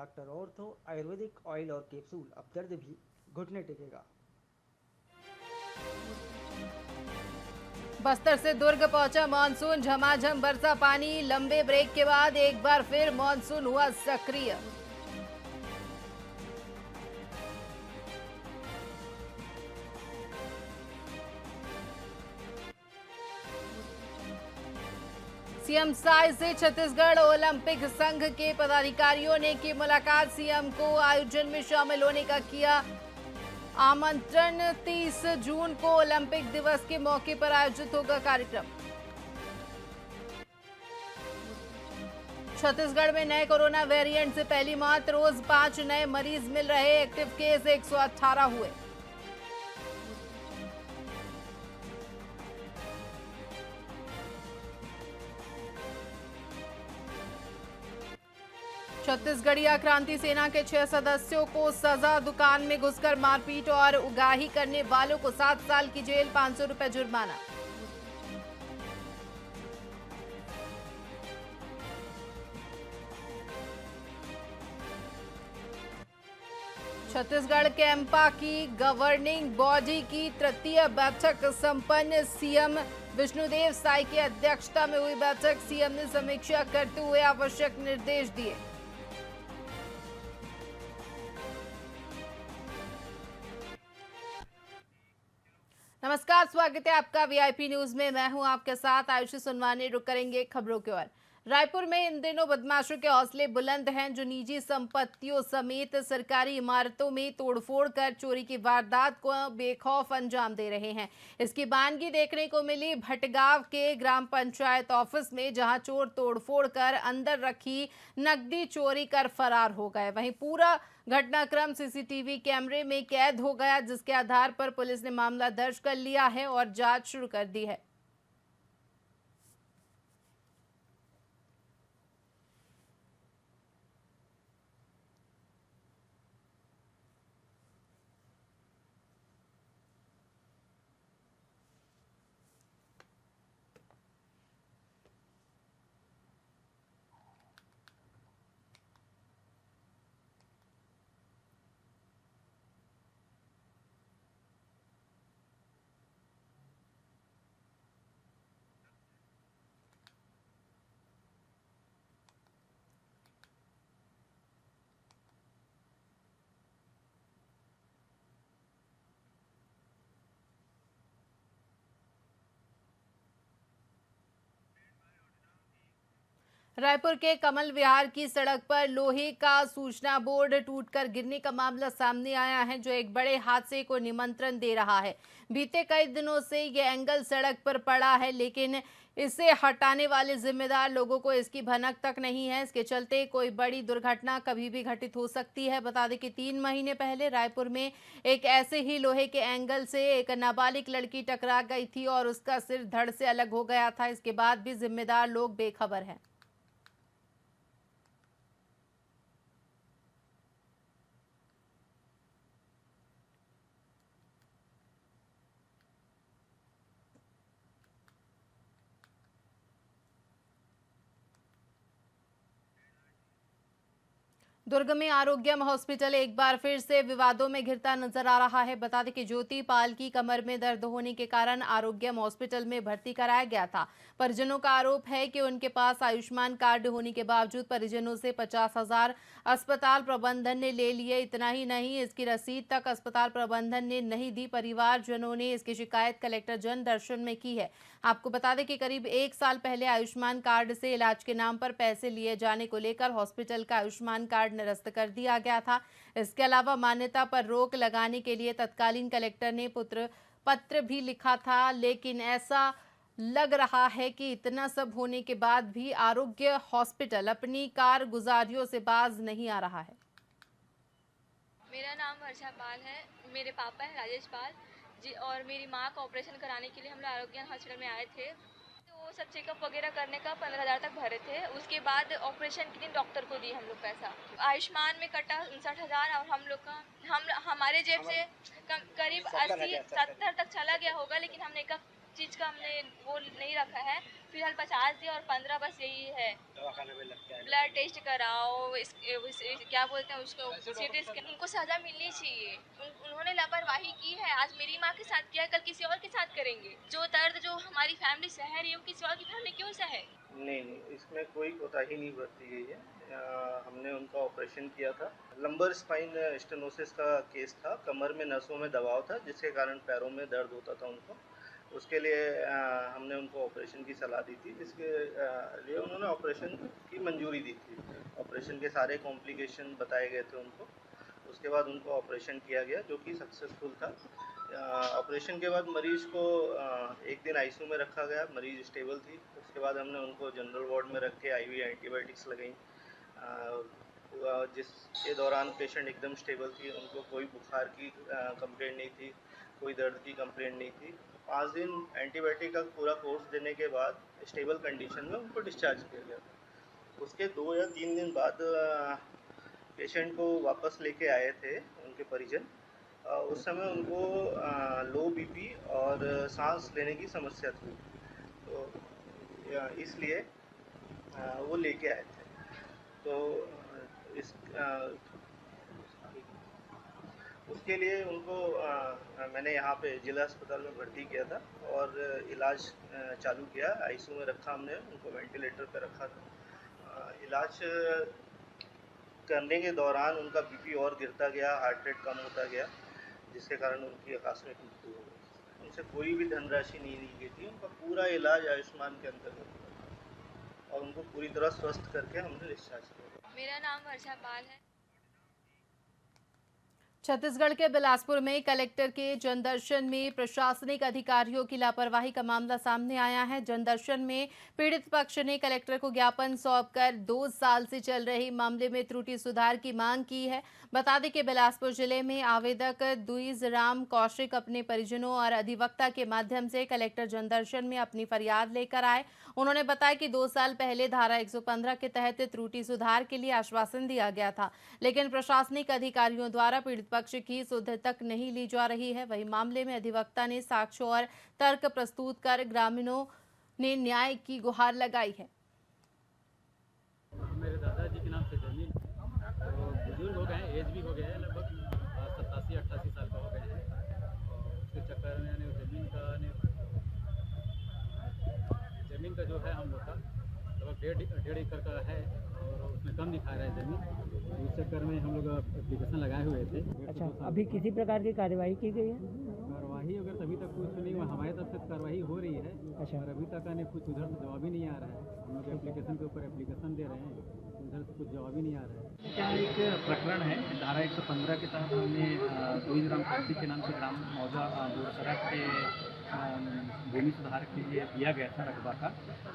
Doctor ortho Ayurvedic oil और capsule, अब दर्द भी घुटने टेकेगा। बस्तर से दुर्ग पहुंचा मानसून, झमाझम बरसा पानी। लंबे ब्रेक के बाद एक बार फिर मानसून हुआ सक्रिय। सीएम साय से छत्तीसगढ़ ओलंपिक संघ के पदाधिकारियों ने की मुलाकात। सीएम को आयोजन में शामिल होने का किया आमंत्रण। 30 जून को ओलंपिक दिवस के मौके पर आयोजित होगा कार्यक्रम। छत्तीसगढ़ में नए कोरोना वेरिएंट से पहली मौत, रोज 5 नए मरीज मिल रहे, एक्टिव केस 118 हुए। छत्तीसगढ़िया क्रांति सेना के 6 सदस्यों को सजा, दुकान में घुसकर मारपीट और उगाही करने वालों को 7 साल की जेल, 500 रुपए जुर्माना। छत्तीसगढ़ कैंपा की गवर्निंग बॉडी की तृतीय बैठक संपन्न। सीएम विष्णुदेव साय की अध्यक्षता में हुई बैठक। सीएम ने समीक्षा करते हुए आवश्यक निर्देश दिए। नमस्कार, स्वागत है आपका वीआईपी न्यूज में। मैं हूं आपके साथ आयुषी सुनवानी। रुक करेंगे खबरों की ओर। रायपुर में इन दिनों बदमाशों के हौसले बुलंद हैं, जो निजी संपत्तियों समेत सरकारी इमारतों में तोड़फोड़ कर चोरी की वारदात को बेखौफ अंजाम दे रहे हैं। इसकी बानगी देखने को मिली भटगांव के ग्राम पंचायत ऑफिस में, जहां चोर तोड़फोड़ कर अंदर रखी नकदी चोरी कर फरार हो गए। वहीं पूरा घटनाक्रम सीसीटीवी कैमरे में कैद हो गया, जिसके आधार पर पुलिस ने मामला दर्ज कर लिया है और जांच शुरू कर दी है। रायपुर के कमल विहार की सड़क पर लोहे का सूचना बोर्ड टूटकर गिरने का मामला सामने आया है, जो एक बड़े हादसे को निमंत्रण दे रहा है। बीते कई दिनों से ये एंगल सड़क पर पड़ा है, लेकिन इसे हटाने वाले जिम्मेदार लोगों को इसकी भनक तक नहीं है। इसके चलते कोई बड़ी दुर्घटना कभी भी घटित हो सकती है। बता दें कि 3 महीने पहले रायपुर में एक ऐसे ही लोहे के एंगल से एक नाबालिग लड़की टकरा गई थी और उसका सिर धड़ से अलग हो गया था। इसके बाद भी जिम्मेदार लोग बेखबर हैं। दुर्ग में आरोग्यम हॉस्पिटल एक बार फिर से विवादों में घिरता नजर आ रहा है। बता दें कि ज्योति पाल की कमर में दर्द होने के कारण आरोग्यम हॉस्पिटल में भर्ती कराया गया था। परिजनों का आरोप है कि उनके पास आयुष्मान कार्ड होने के बावजूद परिजनों से 50,000 अस्पताल प्रबंधन ने ले लिए। इतना ही नहीं, इसकी रसीद तक अस्पताल प्रबंधन ने नहीं दी। परिवारजनों ने इसकी शिकायत कलेक्टर जन दर्शन में की है। आपको बता दें कि करीब 1 साल पहले आयुष्मान कार्ड से इलाज के नाम पर पैसे लिए जाने को लेकर हॉस्पिटल का आयुष्मान कार्ड निरस्त कर दिया गया था। इसके अलावा मान्यता पर रोक लगाने के लिए तत्कालीन कलेक्टर ने पत्र भी लिखा था, लेकिन ऐसा लग रहा है कि इतना सब होने के बाद भी आरोग्य हॉस्पिटल अपनी कारगुजारियों से बाज नहीं आ रहा है। मेरा नाम वर्षा पाल है। मेरे पापा हैं राजेश पाल जी, और मेरी माँ का ऑपरेशन कराने के लिए हम लोग आरोग्य हॉस्पिटल में आए थे। तो वो सब चेकअप वगैरह करने का 15,000 तक भरे थे। उसके बाद ऑपरेशन के दिन डॉक्टर को दिए हम लोग पैसा। आयुष्मान में कटा 59,000 और हम लोग का हमारे जेब से करीब 80-70 तक चला गया होगा, लेकिन हमने कहा चीज़ का हमने वो नहीं रखा है। फिलहाल 50 दिया और 15 बस यही है। दवाखाने में लगता है। ब्लड टेस्ट कराओ, क्या बोलते हैं उसको, सीटी स्कैन। उनको सज़ा मिलनी चाहिए। उन्होंने लापरवाही की है। आज मेरी माँ के साथ किया, कल किसी और के साथ करेंगे। जो दर्द जो हमारी फैमिली सह रही है, वो किसी और की फैमिली क्यों सहे? नहीं, इसमें कोई कोताही नहीं बरती गई है। हमने उनका ऑपरेशन किया था। लंबर स्पाइन स्टेनोसिस का केस था। कमर में नसों में दबाव था, जिसके कारण पैरों में दर्द होता था उनको। उसके लिए हमने उनको ऑपरेशन की सलाह दी थी, जिसके लिए उन्होंने ऑपरेशन की मंजूरी दी थी। ऑपरेशन के सारे कॉम्प्लिकेशन बताए गए थे उनको। उसके बाद उनको ऑपरेशन किया गया, जो कि सक्सेसफुल था। ऑपरेशन के बाद मरीज़ को एक दिन आईसीयू में रखा गया। मरीज़ स्टेबल थी। उसके बाद हमने उनको जनरल वार्ड में रख के आईवी एंटीबायोटिक्स लगाई, जिसके दौरान पेशेंट एकदम स्टेबल थी। उनको कोई बुखार की कंप्लेंट नहीं थी, कोई दर्द की कंप्लेंट नहीं थी। 5 दिन एंटीबायोटिक का पूरा कोर्स देने के बाद स्टेबल कंडीशन में उनको डिस्चार्ज किया गया। उसके 2 या 3 दिन बाद पेशेंट को वापस लेके आए थे उनके परिजन। उस समय उनको लो बीपी और सांस लेने की समस्या थी, तो इसलिए वो लेके आए थे। तो इस उसके लिए उनको मैंने यहाँ पे ज़िला अस्पताल में भर्ती किया था और इलाज चालू किया। आईसीयू में रखा हमने उनको, वेंटिलेटर पे रखा था। इलाज करने के दौरान उनका बीपी और गिरता गया, हार्ट रेट कम होता गया, जिसके कारण उनकी आकस्मिक मृत्यु हो गई। उनसे कोई भी धनराशि नहीं ली गई थी। उनका पूरा इलाज आयुष्मान के अंतर्गत हुआ और उनको पूरी तरह स्वस्थ करके हमने डिस्चार्ज किया। मेरा नाम वर्षा पाल है। छत्तीसगढ़ के बिलासपुर में कलेक्टर के जनदर्शन में प्रशासनिक अधिकारियों की लापरवाही का मामला सामने आया है। जनदर्शन में पीड़ित पक्ष ने कलेक्टर को ज्ञापन सौंपकर 2 साल से चल रही मामले में त्रुटि सुधार की मांग की है। बता दें कि बिलासपुर जिले में आवेदक दुईज राम कौशिक अपने परिजनों और अधिवक्ता के माध्यम से कलेक्टर जनदर्शन में अपनी फरियाद लेकर आए। उन्होंने बताया कि 2 साल पहले धारा 115 के तहत त्रुटि सुधार के लिए आश्वासन दिया गया था, लेकिन प्रशासनिक अधिकारियों द्वारा पीड़ित पक्ष की सुध तक नहीं ली जा रही है। वही मामले में अधिवक्ता ने साक्ष्य और तर्क प्रस्तुत कर ग्रामीणों ने न्याय की गुहार लगाई है। मेरे दादाजी के नाम से जमीन, तो बुजुर्ग हो गए हैं, एज भी हो गया है, लगभग 87-88 साल का हो गए हैं। और उसके चक्कर में ज़मीन का जो है हम लोग का लगभग 1.5 एकड़ का है और उसमें कम दिखा रहा है ज़मीन। तो उस चक्कर में हम लोग एप्लीकेशन लगाए हुए थे। अच्छा, अभी किसी प्रकार की कार्यवाही की गई है? कार्रवाई अगर तभी तक कुछ नहीं हुआ, हमारी तरफ से कार्रवाई हो रही है। अच्छा। और अभी तक आने कुछ उधर से जवाब ही नहीं आ रहा है। हम लोग एप्लीकेशन के ऊपर एप्लीकेशन दे रहे हैं, उधर से कुछ जवाब ही नहीं आ रहा है। क्या एक प्रकरण है, धारा 115 के तहत हमने दुईज राम कौशिक के नाम से ग्राम मौजा सड़क के भूमि सुधार के लिए दिया गया था रकबा का,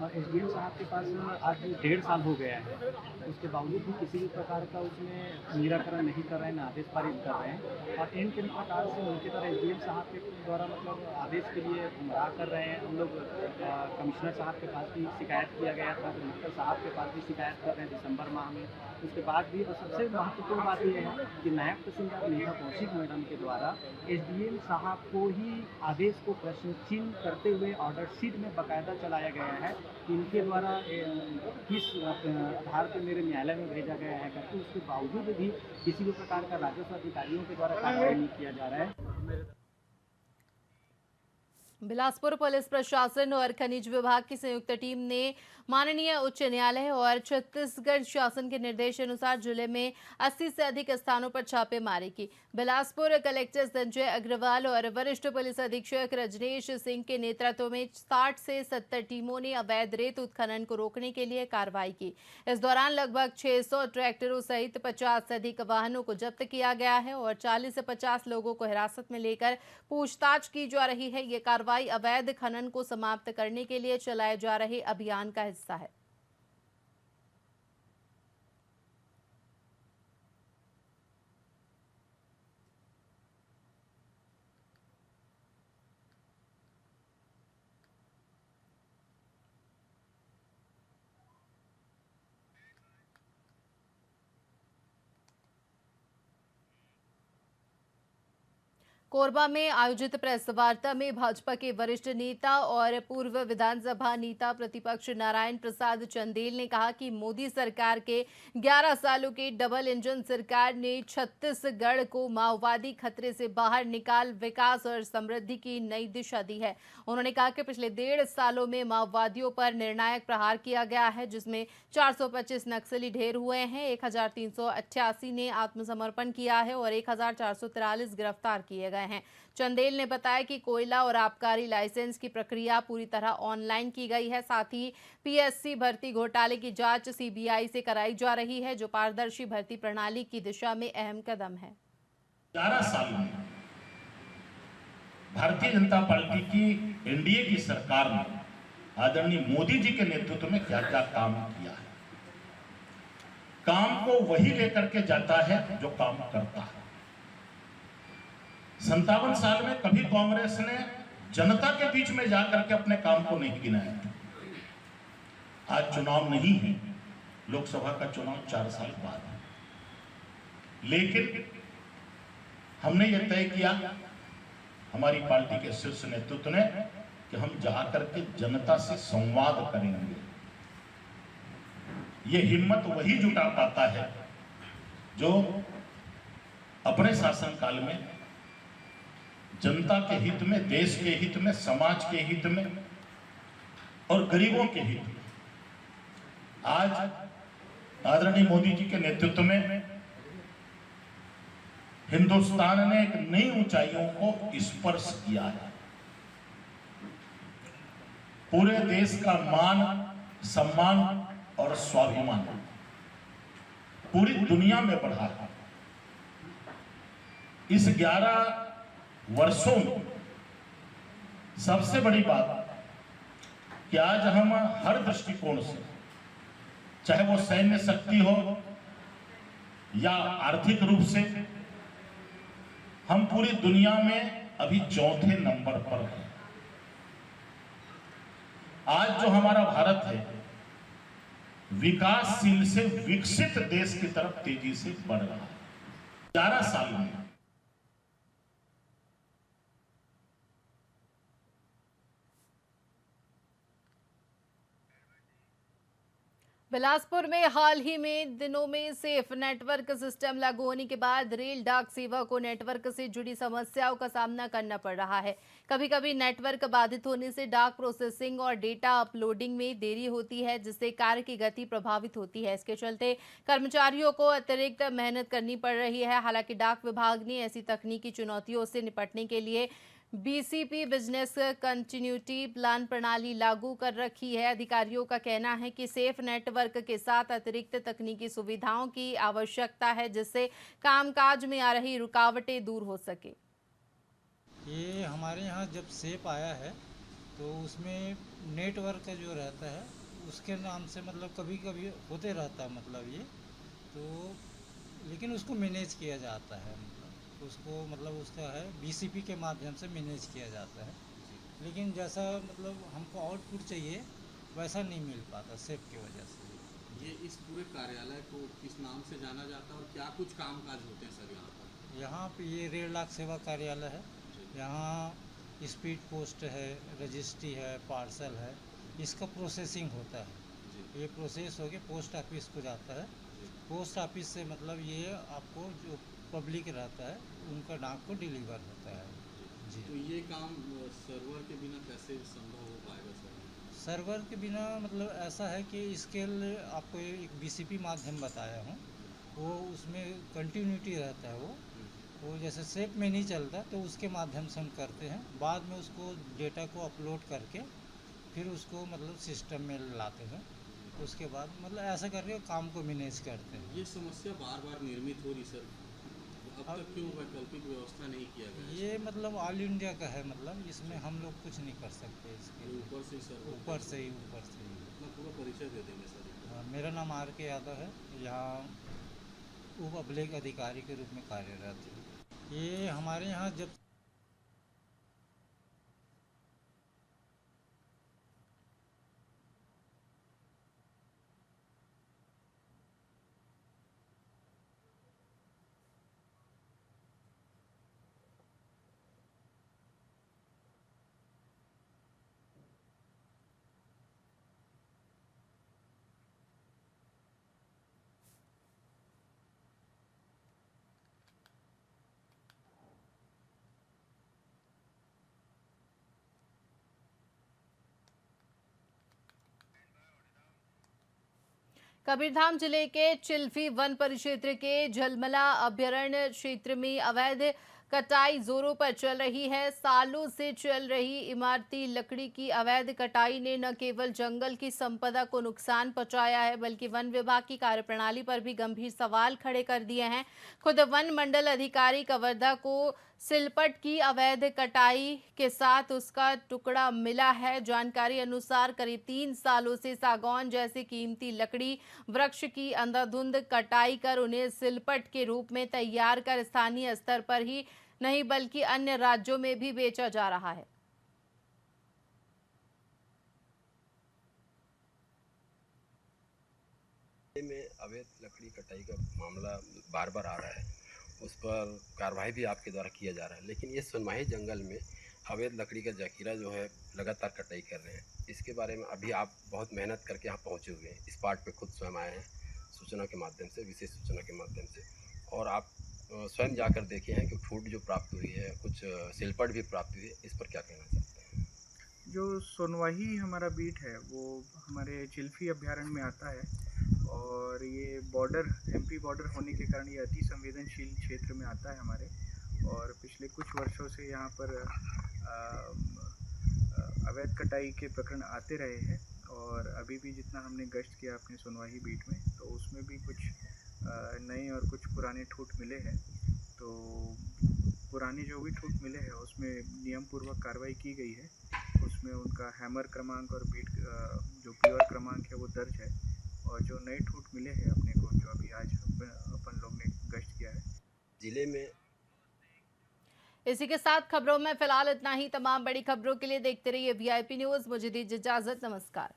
और एसडीएम साहब के पास आज 1.5 साल हो गया है। उसके बावजूद भी किसी भी प्रकार का उसमें निराकरण नहीं कर रहे हैं, ना आदेश पारित कर रहे हैं। और इन किन प्रकार से उनके तरह एसडीएम साहब के द्वारा मतलब आदेश के लिए गुमराह कर रहे हैं। हम लोग कमिश्नर साहब के पास भी शिकायत किया गया था, कलेक्टर साहब के पास भी शिकायत कर रहे हैं दिसंबर माह में। उसके बाद भी, और सबसे महत्वपूर्ण बात यह है कि नायब तहसीलदार नेहा कौशिक मैडम के द्वारा एसडीएम साहब को ही आदेश को प्रश्न चिन्ह करते हुए ऑर्डर शीट में बाकायदा चलाया गया है कि इनके द्वारा किस आधार पर मेरे न्यायालय में भेजा गया है करके। उसके बावजूद भी किसी भी प्रकार का राजस्व अधिकारियों के द्वारा कार्रवाई नहीं किया जा रहा है। बिलासपुर पुलिस प्रशासन और खनिज विभाग की संयुक्त टीम ने माननीय उच्च न्यायालय और छत्तीसगढ़ शासन के निर्देश अनुसार जिले में 80 से अधिक स्थानों पर छापेमारी की। बिलासपुर कलेक्टर संजय अग्रवाल और वरिष्ठ पुलिस अधीक्षक रजनीश सिंह के नेतृत्व में 60 से 70 टीमों ने अवैध रेत उत्खनन को रोकने के लिए कार्रवाई की। इस दौरान लगभग 600 ट्रैक्टरों सहित 50 से अधिक वाहनों को जब्त किया गया है और 40 से 50 लोगों को हिरासत में लेकर पूछताछ की जा रही है। ये कार्रवाई अवैध खनन को समाप्त करने के लिए चलाए जा रहे अभियान का हिस्सा है। कोरबा में आयोजित प्रेस वार्ता में भाजपा के वरिष्ठ नेता और पूर्व विधानसभा नेता प्रतिपक्ष नारायण प्रसाद चंदेल ने कहा कि मोदी सरकार के 11 सालों के डबल इंजन सरकार ने छत्तीसगढ़ को माओवादी खतरे से बाहर निकाल विकास और समृद्धि की नई दिशा दी है। उन्होंने कहा कि पिछले 1.5 सालों में माओवादियों पर निर्णायक प्रहार किया गया है, जिसमें 425 नक्सली ढेर हुए हैं, 1388 ने आत्मसमर्पण किया है और 1443 गिरफ्तार किए गए हैं। चंदेल ने बताया कि कोयला और आबकारी लाइसेंस की प्रक्रिया पूरी तरह ऑनलाइन की गई है। साथ ही पीएससी भर्ती घोटाले की जांच सीबीआई से कराई जा रही है, जो पारदर्शी भर्ती प्रणाली की दिशा में अहम कदम है। 11 साल में भारतीय जनता पार्टी की एनडीए की सरकार ने आदरणीय मोदी जी के नेतृत्व में क्या क्या काम किया है। काम को वही लेकर के जाता है जो काम करता है। 57 साल में कभी कांग्रेस ने जनता के बीच में जाकर के अपने काम को नहीं गिनाया। आज चुनाव नहीं है, लोकसभा का चुनाव 4 साल बाद है, लेकिन हमने यह तय किया, हमारी पार्टी के शीर्ष नेतृत्व ने, कि हम जाकर के जनता से संवाद करेंगे। ये हिम्मत वही जुटा पाता है जो अपने शासनकाल में जनता के हित में, देश के हित में, समाज के हित में और गरीबों के हित में आज आदरणीय मोदी जी के नेतृत्व में हिंदुस्तान ने एक नई ऊंचाइयों को स्पर्श किया है। पूरे देश का मान, सम्मान और स्वाभिमान पूरी दुनिया में बढ़ा है। इस 11 वर्षों में सबसे बड़ी बात कि आज हम हर दृष्टिकोण से, चाहे वो सैन्य शक्ति हो या आर्थिक रूप से, हम पूरी दुनिया में अभी चौथे नंबर पर हैं। आज जो हमारा भारत है, विकासशील से विकसित देश की तरफ तेजी से बढ़ रहा है। 11 साल में बिलासपुर में हाल ही में दिनों में सेफ नेटवर्क सिस्टम लागू होने के बाद रेल डाक सेवा को नेटवर्क से जुड़ी समस्याओं का सामना करना पड़ रहा है। कभी कभी नेटवर्क बाधित होने से डाक प्रोसेसिंग और डेटा अपलोडिंग में देरी होती है, जिससे कार्य की गति प्रभावित होती है। इसके चलते कर्मचारियों को अतिरिक्त मेहनत करनी पड़ रही है। हालांकि डाक विभाग ने ऐसी तकनीकी चुनौतियों से निपटने के लिए बीसीपी बिजनेस कंटिन्यूटी प्लान प्रणाली लागू कर रखी है। अधिकारियों का कहना है कि सेफ नेटवर्क के साथ अतिरिक्त तकनीकी सुविधाओं की आवश्यकता है, जिससे कामकाज में आ रही रुकावटें दूर हो सके। ये हमारे यहाँ जब सेफ आया है तो उसमें नेटवर्क जो रहता है उसके नाम से मतलब कभी कभी होते रहता है, मतलब ये तो, लेकिन उसको मैनेज किया जाता है, मतलब उसको मतलब उसका है बीसीपी के माध्यम से मैनेज किया जाता है। लेकिन जैसा मतलब हमको आउटपुट चाहिए वैसा नहीं मिल पाता सेफ की वजह से। ये इस पूरे कार्यालय को किस नाम से जाना जाता है और क्या कुछ कामकाज होते हैं सर यहाँ पर? यहाँ पे ये रेल डाक सेवा कार्यालय है। यहाँ स्पीड पोस्ट है, रजिस्ट्री है, पार्सल है, इसका प्रोसेसिंग होता है। ये प्रोसेस होके पोस्ट ऑफिस को जाता है। पोस्ट ऑफिस से मतलब ये आपको जो पब्लिक रहता है उनका डाक को डिलीवर होता है जी। तो ये काम सर्वर के बिना कैसे संभव हो पाएगा सर? सर्वर के बिना मतलब ऐसा है कि इसके लिए आपको एक बीसीपी माध्यम बताया हूँ, वो उसमें कंटिन्यूटी रहता है। वो जैसे सेफ में नहीं चलता तो उसके माध्यम से हम करते हैं। बाद में उसको डेटा को अपलोड करके फिर उसको मतलब सिस्टम में लाते हैं। उसके बाद मतलब ऐसा करके काम को मैनेज करते हैं। ये समस्या बार बार निर्मित हो रही सर, अब तक क्यों वैकल्पिक व्यवस्था नहीं किया गया? ये मतलब ऑल इंडिया का है, मतलब इसमें हम लोग कुछ नहीं कर सकते इसके लिए। ऊपर से सर, ऊपर से ही अपना पूरा परिचय दे देंगे सर। मेरा नाम RK यादव है, यहाँ उप अभिलेख अधिकारी के रूप में कार्यरत है। ये हमारे यहाँ जब कबीरधाम जिले के चिल्फी वन परिक्षेत्र के झलमला अभयारण्य क्षेत्र में अवैध कटाई जोरों पर चल रही है। सालों से चल रही इमारती लकड़ी की अवैध कटाई ने न केवल जंगल की संपदा को नुकसान पहुंचाया है, बल्कि वन विभाग की कार्यप्रणाली पर भी गंभीर सवाल खड़े कर दिए हैं। खुद वन मंडल अधिकारी कवर्धा को सिलपट की अवैध कटाई के साथ उसका टुकड़ा मिला है। जानकारी अनुसार करीब 3 सालों से सागौन जैसी कीमती लकड़ी वृक्ष की अंधाधुंध कटाई कर उन्हें सिलपट के रूप में तैयार कर स्थानीय स्तर पर ही नहीं बल्कि अन्य राज्यों में भी बेचा जा रहा है। में अवैध लकड़ी कटाई का मामला बार बार आ रहा है, उस पर कार्रवाई भी आपके द्वारा किया जा रहा है, लेकिन ये सुनवाही जंगल में अवैध लकड़ी का जखीरा जो है लगातार कटाई कर रहे हैं। इसके बारे में अभी आप बहुत मेहनत करके यहाँ पहुँचे हुए हैं, इस पार्ट पे खुद स्वयं आए हैं सूचना के माध्यम से, विशेष सूचना के माध्यम से, और आप स्वयं जाकर देखे हैं कि फूड जो प्राप्त हुई है, कुछ सिलपट भी प्राप्त हुई है। इस पर क्या कहना चाहते हैं? जो सोनवाही हमारा बीट है वो हमारे चिल्फी अभयारण्य में आता है, और ये बॉर्डर एमपी बॉर्डर होने के कारण ये अति संवेदनशील क्षेत्र में आता है हमारे। और पिछले कुछ वर्षों से यहाँ पर अवैध कटाई के प्रकरण आते रहे हैं, और अभी भी जितना हमने गश्त किया अपने सोनवाही बीट में, तो उसमें भी कुछ नए और कुछ पुराने ठूठ मिले हैं। तो पुराने जो भी ठूठ मिले हैं उसमें नियम पूर्वक कार्रवाई की गई है। उसमें उनका हैमर क्रमांक और बीट जो प्योर क्रमांक है वो दर्ज है, और जो नए ठूठ मिले हैं अपने को, जो अभी आज अपन लोग ने गश्त किया है जिले में। इसी के साथ खबरों में फिलहाल इतना ही। तमाम बड़ी खबरों के लिए देखते रहिए VIP न्यूज़। मुझे दीजिए इजाजत। नमस्कार।